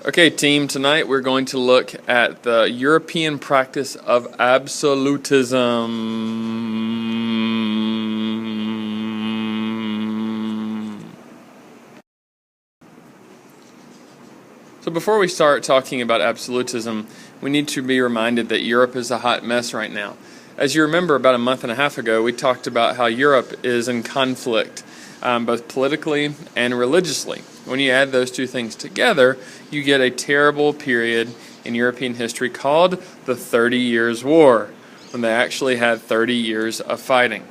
Okay, team, tonight we're going to look at the European practice of absolutism. So before we start talking about absolutism, we need to be reminded that Europe is a hot mess right now. As you remember, about a month and a half ago, we talked about how Europe is in conflict, both politically and religiously. When you add those two things together, you get a terrible period in European history called the 30 Years' War, when they actually had 30 years of fighting.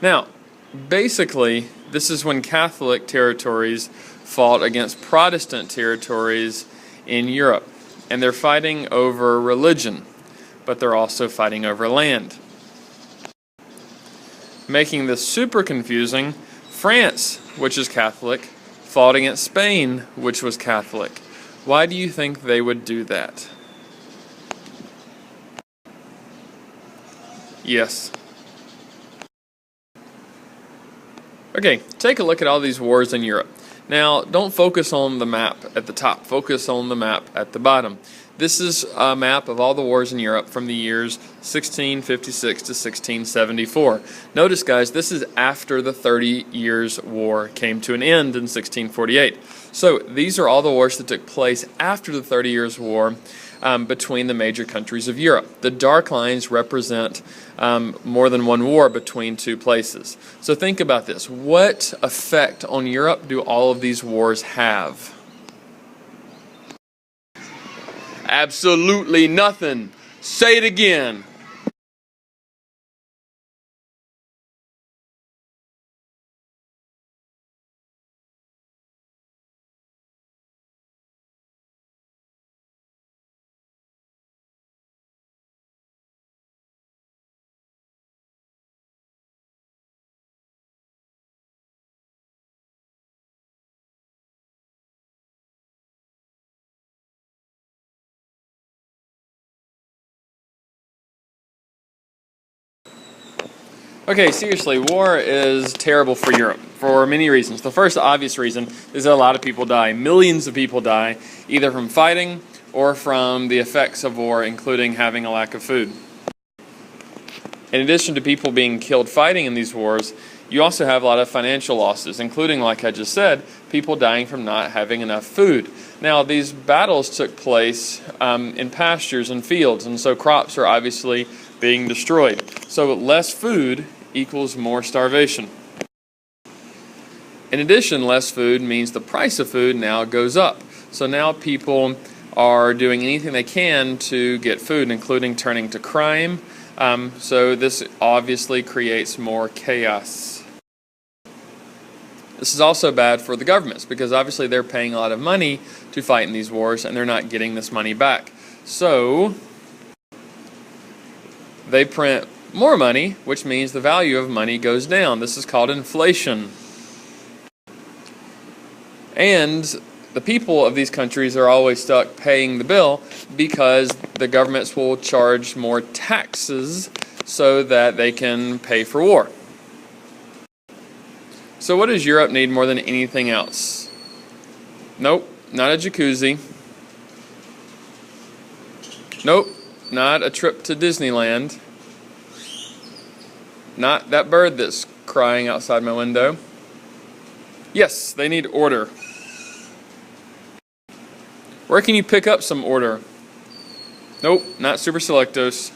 Now, basically, this is when Catholic territories fought against Protestant territories in Europe, and they're fighting over religion, but they're also fighting over land. Making this super confusing, France, which is Catholic, fought against Spain, which was Catholic. Why do you think they would do that? Yes. Okay, take a look at all these wars in Europe. Now, don't focus on the map at the top. Focus on the map at the bottom. This is a map of all the wars in Europe from the years 1656 to 1674. Notice, guys, this is after the 30 Years' War came to an end in 1648. So these are all the wars that took place after the 30 Years' War between the major countries of Europe. The dark lines represent more than one war between two places. So think about this. What effect on Europe do all of these wars have? Absolutely nothing. Say it again. Okay, seriously, war is terrible for Europe for many reasons. The first obvious reason is that a lot of people die. Millions of people die, either from fighting or from the effects of war, including having a lack of food. In addition to people being killed fighting in these wars, you also have a lot of financial losses, including, like I just said, people dying from not having enough food. Now, these battles took place in pastures and fields, and so crops are obviously being destroyed. So less food equals more starvation. In addition, less food means the price of food now goes up. So now people are doing anything they can to get food, including turning to crime. So this obviously creates more chaos. This is also bad for the governments because obviously they're paying a lot of money to fight in these wars and they're not getting this money back. So they print more money, which means the value of money goes down. This is called inflation. And the people of these countries are always stuck paying the bill because the governments will charge more taxes so that they can pay for war. So what does Europe need more than anything else? Nope, not a jacuzzi. Nope, not a trip to Disneyland. Not that bird that's crying outside my window. Yes, they need order. Where can you pick up some order? Nope, not super selectos.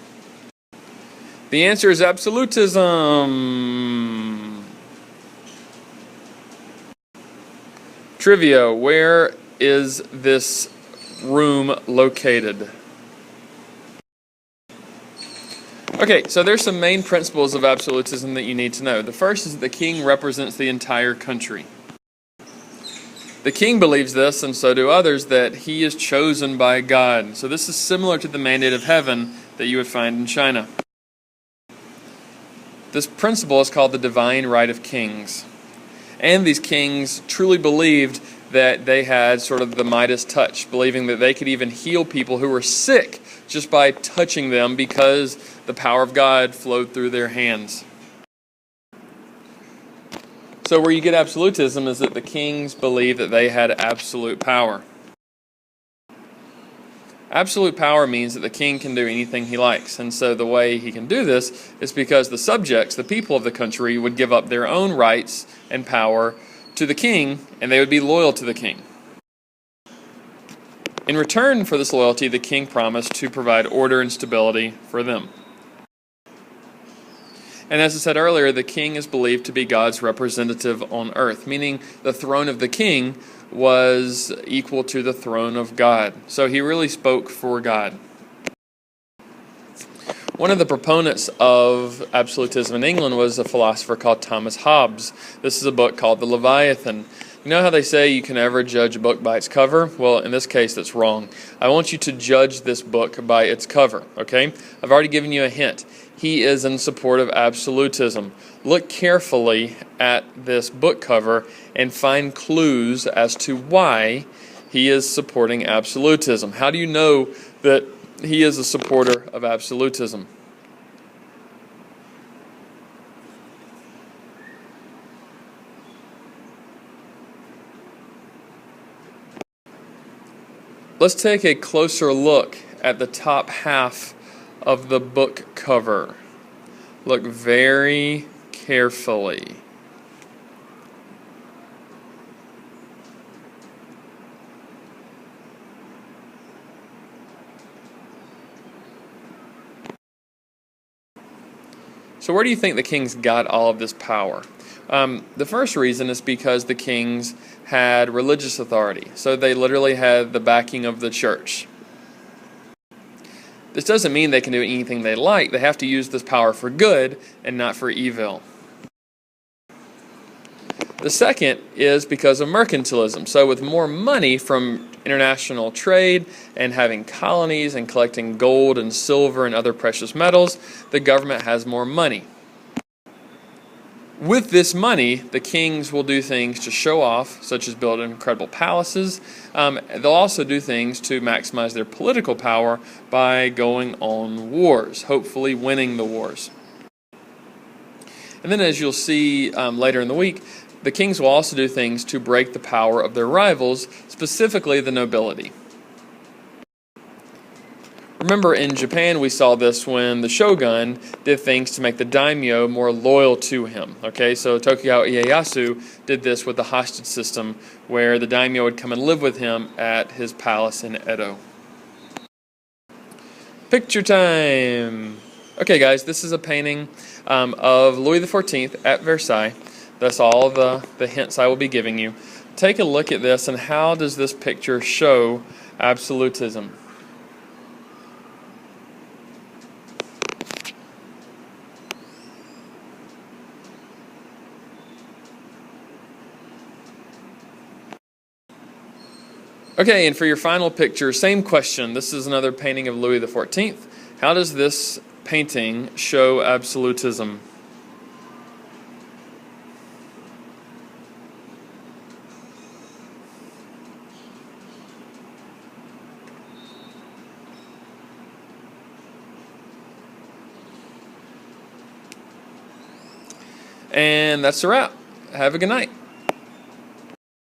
The answer is absolutism. Trivia, where is this room located? Okay, so there's some main principles of absolutism that you need to know. The first is that the king represents the entire country. The king believes this, and so do others, that he is chosen by God. So this is similar to the mandate of heaven that you would find in China. This principle is called the divine right of kings. And these kings truly believed that they had sort of the Midas touch, believing that they could even heal people who were sick just by touching them because the power of God flowed through their hands. So where you get absolutism is that the kings believed that they had absolute power. Absolute power means that the king can do anything he likes, and so the way he can do this is because the subjects, the people of the country, would give up their own rights and power to the king, and they would be loyal to the king. In return for this loyalty, the king promised to provide order and stability for them. And as I said earlier, the king is believed to be God's representative on earth, meaning the throne of the king was equal to the throne of God. So he really spoke for God. One of the proponents of absolutism in England was a philosopher called Thomas Hobbes. This is a book called The Leviathan. You know how they say you can never judge a book by its cover? Well, in this case, that's wrong. I want you to judge this book by its cover, okay? I've already given you a hint. He is in support of absolutism. Look carefully at this book cover and find clues as to why he is supporting absolutism. How do you know that he is a supporter of absolutism? Let's take a closer look at the top half of the book cover. Look very carefully. So where do you think the kings got all of this power? The first reason is because the kings had religious authority. So they literally had the backing of the church. This doesn't mean they can do anything they like. They have to use this power for good and not for evil. The second is because of mercantilism. So with more money from international trade and having colonies and collecting gold and silver and other precious metals, the government has more money. With this money, the kings will do things to show off, such as build incredible palaces. They'll also do things to maximize their political power by going on wars, hopefully winning the wars. And then as you'll see later in the week, the kings will also do things to break the power of their rivals, specifically the nobility. Remember, in Japan, we saw this when the shogun did things to make the daimyo more loyal to him. Okay, so Tokugawa Ieyasu did this with the hostage system, where the daimyo would come and live with him at his palace in Edo. Picture time! Okay, guys, this is a painting of Louis XIV at Versailles. That's all the hints I will be giving you. Take a look at this, and how does this picture show absolutism? Okay, and for your final picture, same question. This is another painting of Louis XIV. How does this painting show absolutism? And that's a wrap. Have a good night.